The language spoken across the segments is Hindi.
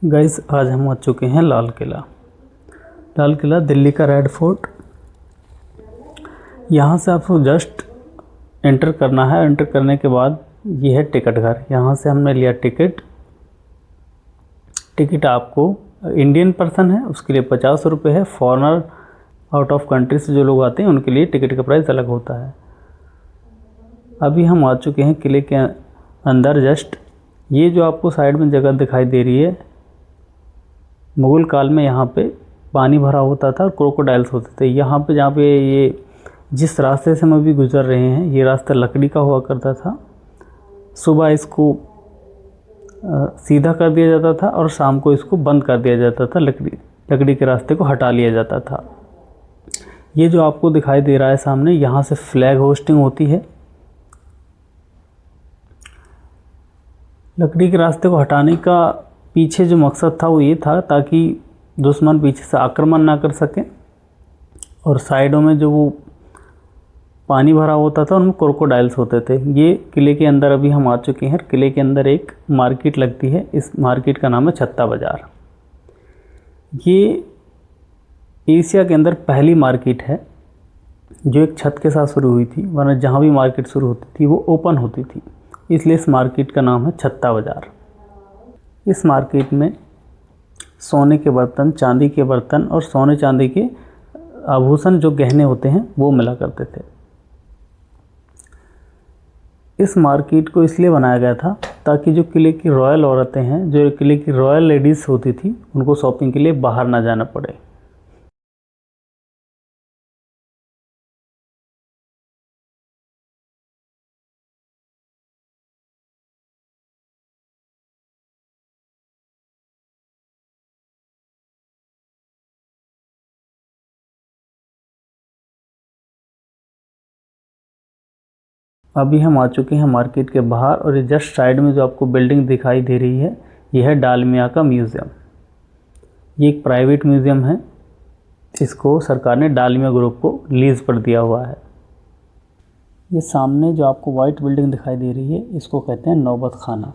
गाइस आज हम आ चुके हैं लाल किला दिल्ली का रेड फोर्ट। यहाँ से आपको जस्ट एंटर करना है। एंटर करने के बाद ये है टिकट घर। यहाँ से हमने लिया टिकट आपको इंडियन पर्सन है उसके लिए 50 रुपये है। फॉरेनर आउट ऑफ कंट्री से जो लोग आते हैं उनके लिए टिकट का प्राइस अलग होता है। अभी हम आ चुके हैं किले के अंदर। जस्ट ये जो आपको साइड में जगह दिखाई दे रही है, मुग़ल काल में यहाँ पे पानी भरा होता था और क्रोकोडाइल्स होते थे। यहाँ पे जहाँ पे ये जिस रास्ते से हम अभी गुज़र रहे हैं, ये रास्ता लकड़ी का हुआ करता था। सुबह इसको सीधा कर दिया जाता था और शाम को इसको बंद कर दिया जाता था। लकड़ी के रास्ते को हटा लिया जाता था। ये जो आपको दिखाई दे रहा है सामने, यहाँ से फ्लैग होस्टिंग होती है। लकड़ी के रास्ते को हटाने का पीछे जो मकसद था वो ये था ताकि दुश्मन पीछे से आक्रमण ना कर सके, और साइडों में जो वो पानी भरा होता था उनमें क्रोकोडाइल्स होते थे। ये किले के अंदर अभी हम आ चुके हैं। किले के अंदर एक मार्केट लगती है। इस मार्केट का नाम है छत्ता बाज़ार। ये एशिया के अंदर पहली मार्केट है जो एक छत के साथ शुरू हुई थी, वरना जहाँ भी मार्केट शुरू होती थी वो ओपन होती थी, इसलिए इस मार्केट का नाम है छत्ता बाज़ार। इस मार्केट में सोने के बर्तन, चांदी के बर्तन और सोने चांदी के आभूषण जो गहने होते हैं वो मिला करते थे। इस मार्केट को इसलिए बनाया गया था ताकि जो किले की रॉयल औरतें हैं, जो किले की रॉयल लेडीज़ होती थी, उनको शॉपिंग के लिए बाहर ना जाना पड़े। अभी हम आ चुके हैं मार्केट के बाहर, और ये जस्ट साइड में जो आपको बिल्डिंग दिखाई दे रही है, यह है डालमिया का म्यूज़ियम। ये एक प्राइवेट म्यूज़ियम है। इसको सरकार ने डालमिया ग्रुप को लीज़ पर दिया हुआ है। ये सामने जो आपको वाइट बिल्डिंग दिखाई दे रही है, इसको कहते हैं नौबत खाना,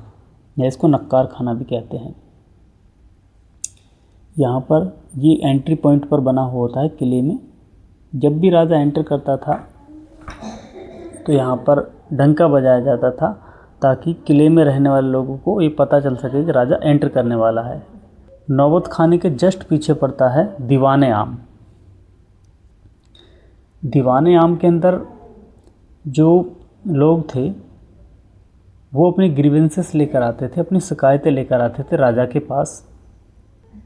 या इसको नक्कार खाना भी कहते हैं। यहाँ पर ये एंट्री पॉइंट पर बना हुआ होता है किले में। जब भी राजा एंटर करता था तो यहाँ पर डंका बजाया जाता था ताकि किले में रहने वाले लोगों को ये पता चल सके कि राजा एंटर करने वाला है। नौबत खाने के जस्ट पीछे पड़ता है दीवाने आम। दीवाने आम के अंदर जो लोग थे वो अपनी ग्रीवेंसेस लेकर आते थे, अपनी शिकायतें लेकर आते थे राजा के पास।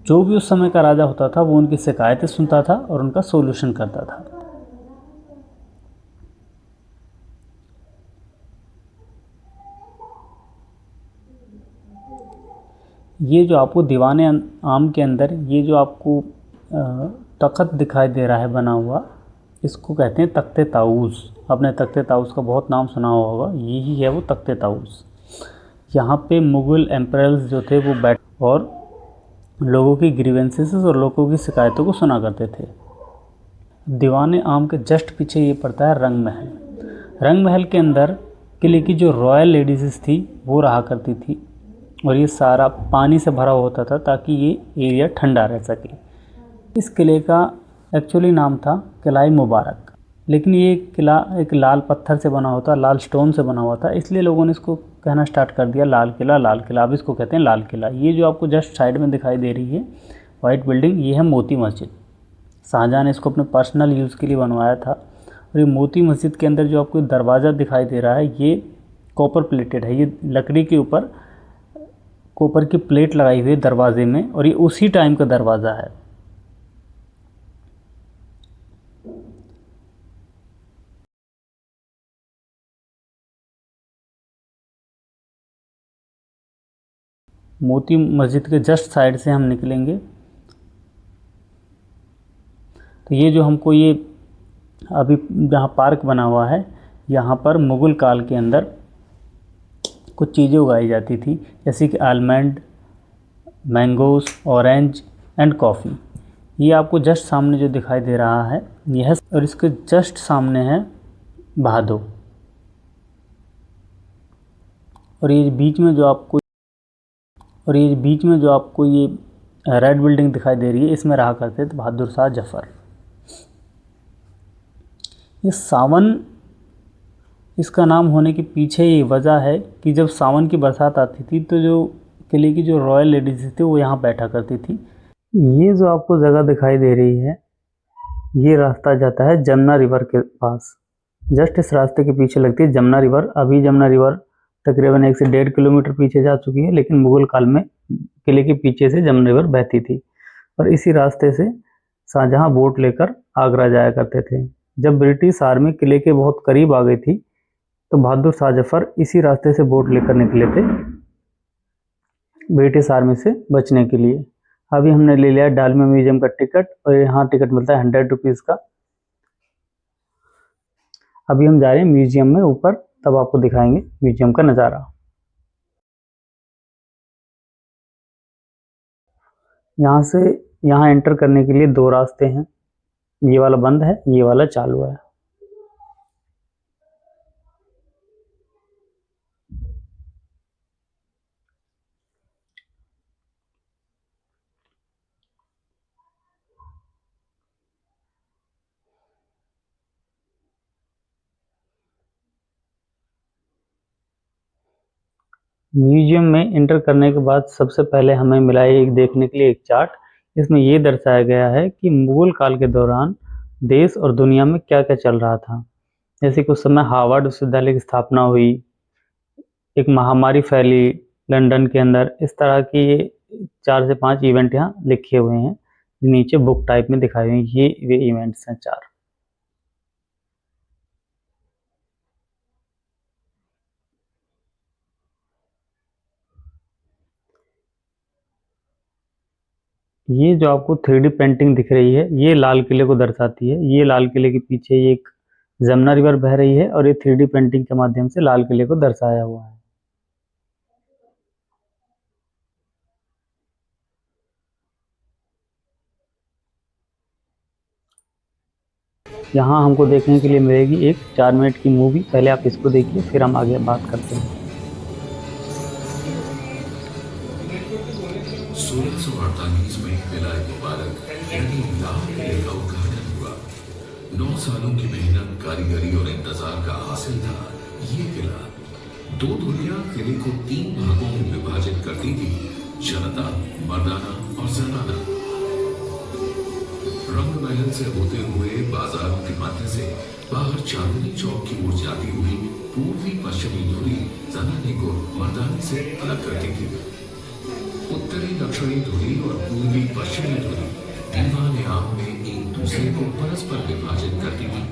जो भी उस समय का राजा होता था वो उनकी शिकायतें सुनता था और उनका सोल्यूशन करता था। ये जो आपको दीवाने आम के अंदर ये जो आपको तख्त दिखाई दे रहा है बना हुआ, इसको कहते हैं तख्ते ताऊस। आपने तख्ते ताऊस का बहुत नाम सुना होगा, यही है वो तख्ते ताऊस। यहाँ पे मुग़ल एम्परर्स जो थे वो बैठ और लोगों की ग्रीवेंसेस और लोगों की शिकायतों को सुना करते थे। दीवाने आम के जस्ट पीछे ये पड़ता है रंग महल। रंग महल के अंदर किले की जो रॉयल लेडीज़ थी वो रहा करती थी, और ये सारा पानी से भरा होता था ताकि ये एरिया ठंडा रह सके। इस किले का एक्चुअली नाम था किला-ए मुबारक, लेकिन ये किला एक लाल पत्थर से बना होता, लाल स्टोन से बना हुआ था, इसलिए लोगों ने इसको कहना स्टार्ट कर दिया लाल किला, लाल किला। अब इसको कहते हैं लाल किला। ये जो आपको जस्ट साइड में दिखाई दे रही है वाइट बिल्डिंग, ये है मोती मस्जिद। शाहजहाँ ने इसको अपने पर्सनल यूज़ के लिए बनवाया था। और ये मोती मस्जिद के अंदर जो आपको दरवाज़ा दिखाई दे रहा है, ये कॉपर प्लेटेड है। ये लकड़ी के ऊपर कॉपर की प्लेट लगाई हुई है दरवाजे में, और ये उसी टाइम का दरवाज़ा है। मोती मस्जिद के जस्ट साइड से हम निकलेंगे तो ये जो हमको ये अभी जहाँ पार्क बना हुआ है, यहाँ पर मुग़ल काल के अंदर कुछ चीज़ें उगाई जाती थी, जैसे कि almond, mangoes, orange and coffee. ये आपको जस्ट सामने जो दिखाई दे रहा है यह है, और इसके जस्ट सामने है भादो। और ये बीच में जो आपको और ये बीच में जो आपको ये रेड बिल्डिंग दिखाई दे रही है, इसमें रहा करते थे बहादुर शाह जफ़र। ये सावन इसका नाम होने के पीछे ये वजह है कि जब सावन की बरसात आती थी तो जो किले की जो रॉयल लेडीज़ थी वो यहाँ बैठा करती थी। ये जो आपको जगह दिखाई दे रही है, ये रास्ता जाता है जमुना रिवर के पास। जस्ट इस रास्ते के पीछे लगती है जमुना रिवर। अभी जमुना रिवर तकरीबन 1 से 1.5 किलोमीटर पीछे जा चुकी है, लेकिन मुगल काल में किले के पीछे से जमुना रिवर बहती थी और इसी रास्ते से शाहजहाँ बोट लेकर आगरा जाया करते थे। जब ब्रिटिश आर्मी किले के बहुत करीब आ गई थी तो बहादुर शाह जफ़र इसी रास्ते से बोट लेकर निकले थे ब्रिटिश आर्मी से बचने के लिए। अभी हमने ले लिया डालमिया म्यूजियम का टिकट और यहाँ टिकट मिलता है 100 रुपीज़ का। अभी हम जा रहे हैं म्यूजियम में ऊपर, तब आपको दिखाएंगे म्यूजियम का नज़ारा। यहाँ से यहाँ एंटर करने के लिए 2 रास्ते हैं, ये वाला बंद है, ये वाला चालू है। म्यूजियम में एंटर करने के बाद सबसे पहले हमें मिला है एक देखने के लिए एक चार्ट। इसमें ये दर्शाया गया है कि मुगल काल के दौरान देश और दुनिया में क्या क्या चल रहा था। जैसे कि उस समय हार्वर्ड विश्वविद्यालय की स्थापना हुई, एक महामारी फैली लंदन के अंदर, इस तरह की 4 से 5 इवेंट यहाँ लिखे हुए हैं, नीचे बुक टाइप में दिखाए हुए हैं। ये वे इवेंट्स हैं 4। ये जो आपको 3D पेंटिंग दिख रही है, ये लाल किले को दर्शाती है। ये लाल किले के पीछे एक जमुना रिवर बह रही है और ये 3D पेंटिंग के माध्यम से लाल किले को दर्शाया हुआ है। यहाँ हमको देखने के लिए मिलेगी एक 4 मिनट की मूवी। पहले आप इसको देखिए, फिर हम आगे बात करते हैं। 1648 में किला मुबारक यानी लाल किले का उद्घाटन हुआ। 9 सालों की मेहनत, कारीगरी और इंतजार का हासिल था ये किला। 2 दुनिया किले को 3 भागों में विभाजित करती थी, जनता, मर्दाना और जनाना। रंग महल से होते हुए बाजारों के मध्य से बाहर चांदनी चौक की ओर जाती हुई पूर्वी पश्चिमी धुरी जनाने को मर्दाने से अलग करती थी। उत्तरी दक्षिणी धुरी और पूर्वी पश्चिमी धुरी दीवाने आम में एक दूसरे को परस्पर विभाजित करती थी।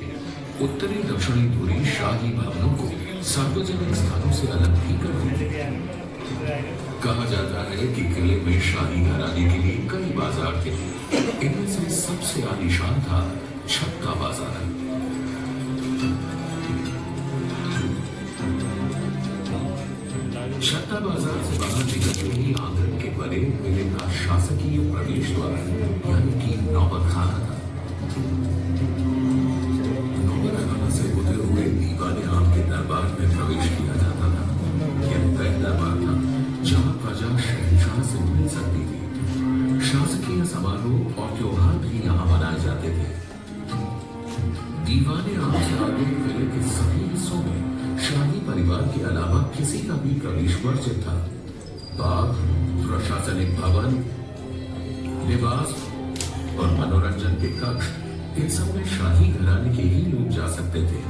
उत्तरी दक्षिणी धुरी शाही भवनों को सार्वजनिक स्थानों से अलग भी करती थी। कहा जाता है कि किले में शाही घराने के लिए कई बाजार थे। इनमें से सबसे आलीशान था छत्ता बाजार। छत्ता बाजार से बाहर निकलते ही आंगन के परे किले का शासकीय प्रवेश द्वार यानी कि नौबत खाना था। नौबत खाना से होते हुए दीवाने आम के दरबार में प्रवेश किया जाता था। यह वह दरबार था जहाँ प्रजा शहंशाह से मिल सकती थी। शासकीय समारोह और त्योहार भी यहाँ मनाए जाते थे। दीवाने आम से आगे किले के सभी हिस्सों में शाही परिवार के अलावा किसी का भी प्रवेश वर्जित था। बाग, प्रशासनिक भवन, निवास और मनोरंजन के कक्ष, इन सब में शाही घराने के ही लोग जा सकते थे।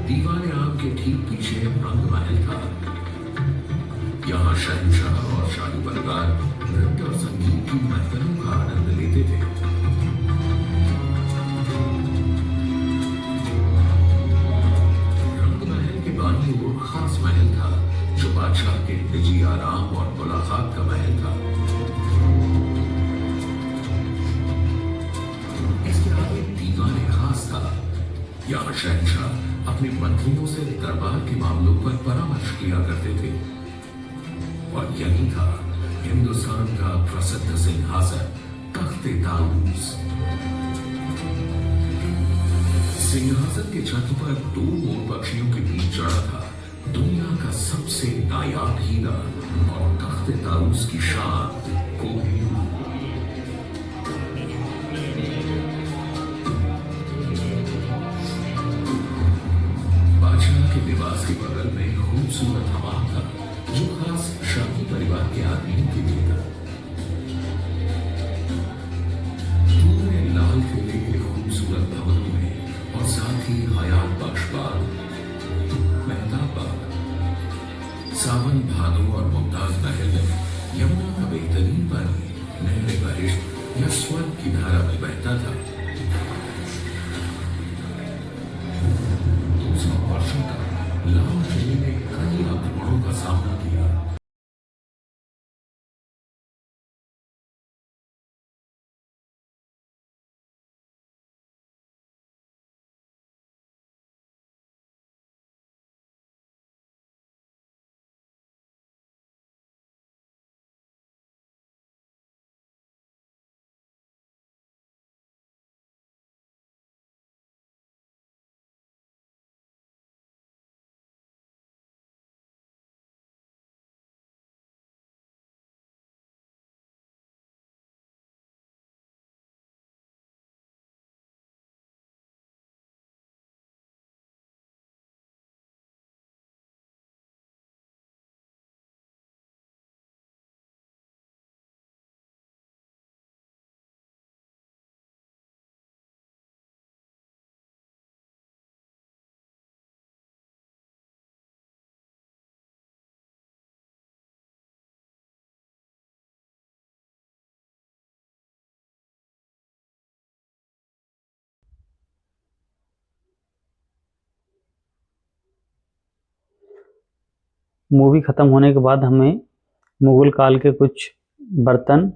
दीवाने आम के ठीक पीछे रंग महल था। यहाँ शहंशाह और शाही परिवार नृत्य और संगीत की महफिलों का आनंद लेते थे। रंग महल के बानी ओर खास महल था जो बादशाह के निजी आराम और मुलाकात का महल था। इसके आगे दीवाने खास था। यहाँ शहंशाह अपने मंत्रियों से दरबार के मामलों पर परामर्श किया करते थे। और यही था हिंदुस्तान का प्रसिद्ध सिंहासन तख्ते ताऊस। सिंहासन के छत पर 2 मोर पक्षियों के बीच चढ़ा था दुनिया का सबसे नायाब हीरा और तख्त ताऊस की शान कोहिनूर। बादशाह के निवास के बगल में खूबसूरत हमाम था, जो खास शाही परिवार के आदमियों के लिए था। पूरे लाल किले के खूबसूरत भवनों में और साथ ही हयात बख्श बाग, मेहताब बाग, सावन भादो और मुमताज महल में यमुना का बेहतरीन पानी नहर बहिश्त या स्वर्ग की धारा में बहता था। 200 वर्षों तक लाहौर किले ने कई आक्रमणों का सामना किया। मूवी ख़त्म होने के बाद हमें मुग़ल काल के कुछ बर्तन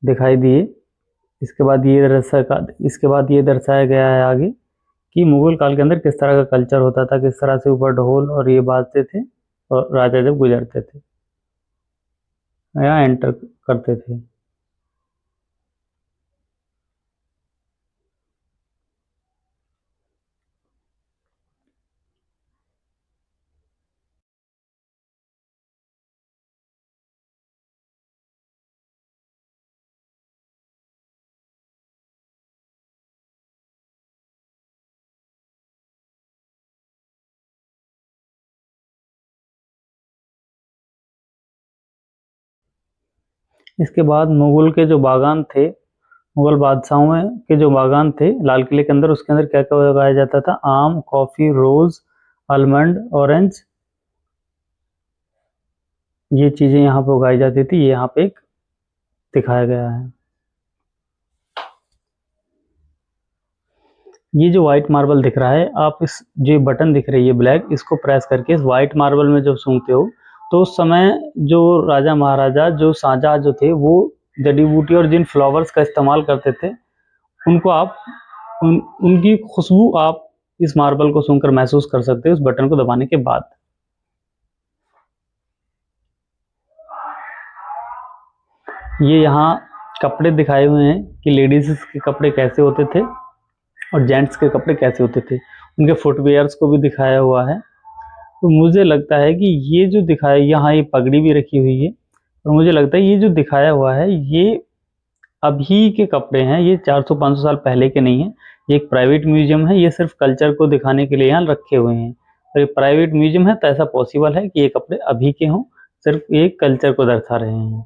दिखाई दिए। इसके बाद ये दर्शाया गया है आगे कि मुग़ल काल के अंदर किस तरह का कल्चर होता था, किस तरह से ऊपर ढोल और ये बाजते थे और राजा जब गुजरते थे या एंटर करते थे। इसके बाद मुग़ल बादशाहों के जो बागान थे लाल किले के अंदर, उसके अंदर क्या-क्या उगाया जाता था? आम, कॉफ़ी, रोज़, आलमंड, ऑरेंज, ये चीज़ें यहाँ पे उगाई जाती थी। ये यहाँ पे एक दिखाया गया है। ये जो व्हाइट मार्बल दिख रहा है, आप जो बटन दिख रही है ब्लैक, इसको प्रेस करके इस व्हाइट मार्बल में जब सूंघते हो तो उस समय जो राजा महाराजा, जो शाहजहाँ जो थे, वो जड़ी बूटी और जिन फ्लावर्स का इस्तेमाल करते थे, उनको आप उनकी खुशबू आप इस मार्बल को सूंघकर महसूस कर सकते हो उस बटन को दबाने के बाद। ये यहाँ कपड़े दिखाए हुए हैं कि लेडीज के कपड़े कैसे होते थे और जेंट्स के कपड़े कैसे होते थे। उनके फुटवियर्स को भी दिखाया हुआ है। तो मुझे लगता है कि ये जो दिखाया, यहाँ ये पगड़ी भी रखी हुई है और मुझे लगता है ये जो दिखाया हुआ है ये अभी के कपड़े हैं, ये 400-500 साल पहले के नहीं हैं। ये एक प्राइवेट म्यूजियम है, ये सिर्फ कल्चर को दिखाने के लिए यहाँ रखे हुए हैं। और ये प्राइवेट म्यूजियम है तो ऐसा पॉसिबल है कि ये कपड़े अभी के हों, सिर्फ एक कल्चर को दर्शा रहे हैं।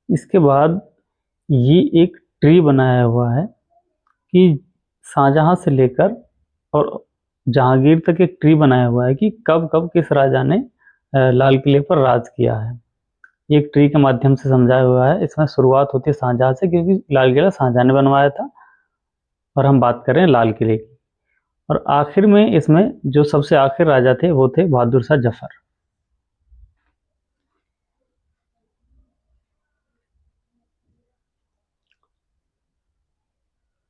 इसके बाद ये एक ट्री बनाया हुआ है कि शाहजहाँ से लेकर और जहांगीर तक एक ट्री बनाया हुआ है कि कब कब किस राजा ने लाल किले पर राज किया है। एक ट्री के माध्यम से समझाया हुआ है। इसमें शुरुआत होती है शाहजहाँ से, क्योंकि लाल किला शाहजहाँ ने बनवाया था और हम बात कर रहे हैं लाल किले की। और आखिर में इसमें जो सबसे आखिर राजा थे वो थे बहादुर शाह जफर।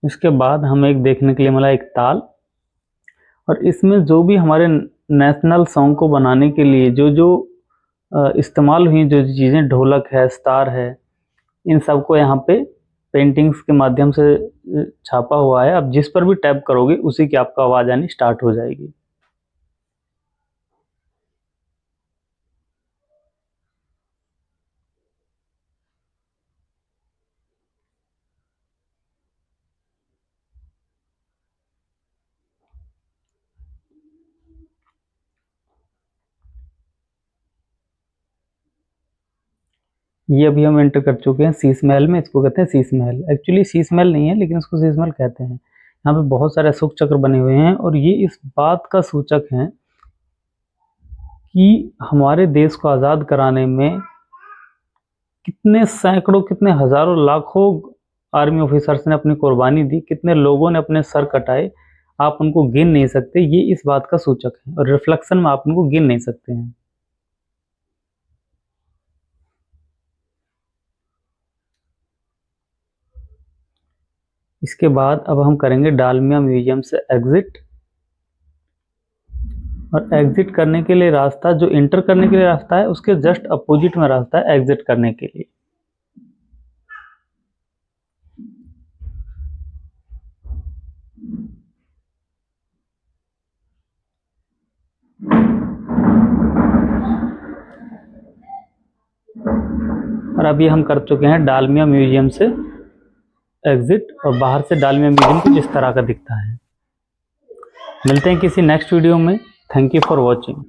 इसके बाद हमें एक देखने के लिए मिला एक ताल, और इसमें जो भी हमारे नेशनल सॉन्ग को बनाने के लिए जो जो इस्तेमाल हुई जो चीज़ें, ढोलक है, सितार है, इन सब को यहाँ पे पेंटिंग्स के माध्यम से छापा हुआ है। अब जिस पर भी टैप करोगे उसी की आपको आवाज़ आनी स्टार्ट हो जाएगी। ये अभी हम एंटर कर चुके हैं शीश महल में। इसको कहते हैं शीश महल। एक्चुअली शीश महल नहीं है, लेकिन इसको शीश महल कहते हैं। यहाँ पे बहुत सारे अशोक चक्र बने हुए हैं और ये इस बात का सूचक है कि हमारे देश को आज़ाद कराने में कितने सैकड़ों, कितने हज़ारों, लाखों आर्मी ऑफिसर्स ने अपनी कुर्बानी दी, कितने लोगों ने अपने सर कटाए। आप उनको गिन नहीं सकते, ये इस बात का सूचक है। और रिफ्लेक्शन में आप उनको गिन नहीं सकते हैं। इसके बाद अब हम करेंगे डालमिया म्यूजियम से एग्जिट। और एग्जिट करने के लिए रास्ता, जो इंटर करने के लिए रास्ता है उसके जस्ट अपोजिट में रास्ता है एग्जिट करने के लिए। और अभी हम कर चुके हैं डालमिया म्यूजियम से एग्जिट, और बाहर से डालमिया म्यूजियम कुछ इस तरह का दिखता है। मिलते हैं किसी नेक्स्ट वीडियो में। Thank you for watching.